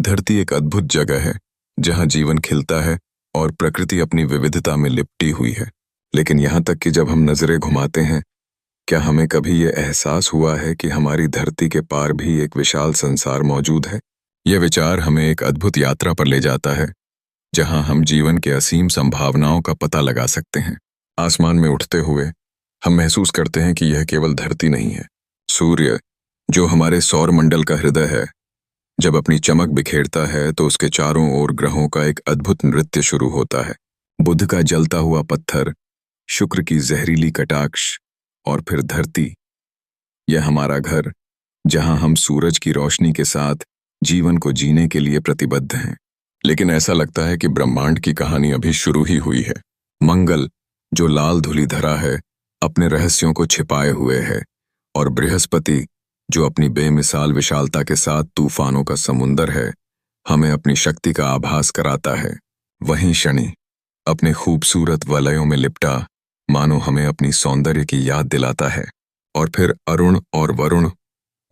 धरती एक अद्भुत जगह है जहां जीवन खिलता है और प्रकृति अपनी विविधता में लिपटी हुई है। लेकिन यहाँ तक कि जब हम नजरें घुमाते हैं, क्या हमें कभी ये एहसास हुआ है कि हमारी धरती के पार भी एक विशाल संसार मौजूद है? यह विचार हमें एक अद्भुत यात्रा पर ले जाता है जहां हम जीवन के असीम संभावनाओं का पता लगा सकते हैं। आसमान में उठते हुए हम महसूस करते हैं कि यह केवल धरती नहीं है। सूर्य, जो हमारे सौर मंडल का हृदय है, जब अपनी चमक बिखेरता है तो उसके चारों ओर ग्रहों का एक अद्भुत नृत्य शुरू होता है। बुध का जलता हुआ पत्थर, शुक्र की जहरीली कटाक्ष और फिर धरती, यह हमारा घर जहां हम सूरज की रोशनी के साथ जीवन को जीने के लिए प्रतिबद्ध हैं। लेकिन ऐसा लगता है कि ब्रह्मांड की कहानी अभी शुरू ही हुई है। मंगल, जो लाल धुली धरा है, अपने रहस्यों को छिपाए हुए है, और बृहस्पति, जो अपनी बेमिसाल विशालता के साथ तूफानों का समुंदर है, हमें अपनी शक्ति का आभास कराता है। वहीं शनि, अपने खूबसूरत वलयों में लिपटा, मानो हमें अपनी सौंदर्य की याद दिलाता है। और फिर अरुण और वरुण,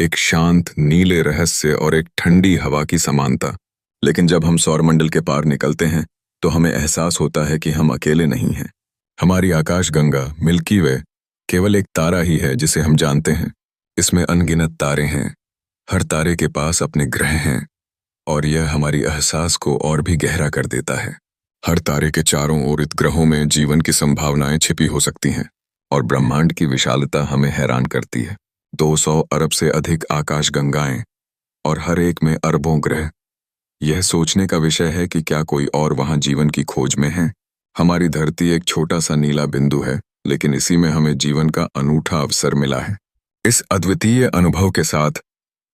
एक शांत नीले रहस्य और एक ठंडी हवा की समानता। लेकिन जब हम सौरमंडल के पार निकलते हैं तो हमें एहसास होता है कि हम अकेले नहीं हैं। हमारी आकाशगंगा मिल्की वे केवल एक तारा ही है जिसे हम जानते हैं। इसमें अनगिनत तारे हैं, हर तारे के पास अपने ग्रह हैं, और यह हमारी एहसास को और भी गहरा कर देता है। हर तारे के चारों ओर ग्रहों में जीवन की संभावनाएं छिपी हो सकती हैं, और ब्रह्मांड की विशालता हमें हैरान करती है। 200 अरब से अधिक आकाशगंगाएं और हर एक में अरबों ग्रह। यह सोचने का विषय है कि क्या कोई और वहां जीवन की खोज में है। हमारी धरती एक छोटा सा नीला बिंदु है, लेकिन इसी में हमें जीवन का अनूठा अवसर मिला है। इस अद्वितीय अनुभव के साथ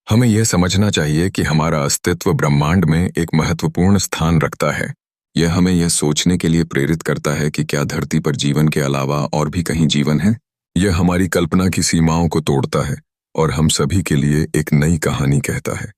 हमें यह समझना चाहिए कि हमारा अस्तित्व ब्रह्मांड में एक महत्वपूर्ण स्थान रखता है। यह हमें यह सोचने के लिए प्रेरित करता है कि क्या धरती पर जीवन के अलावा और भी कहीं जीवन है। यह हमारी कल्पना की सीमाओं को तोड़ता है और हम सभी के लिए एक नई कहानी कहता है।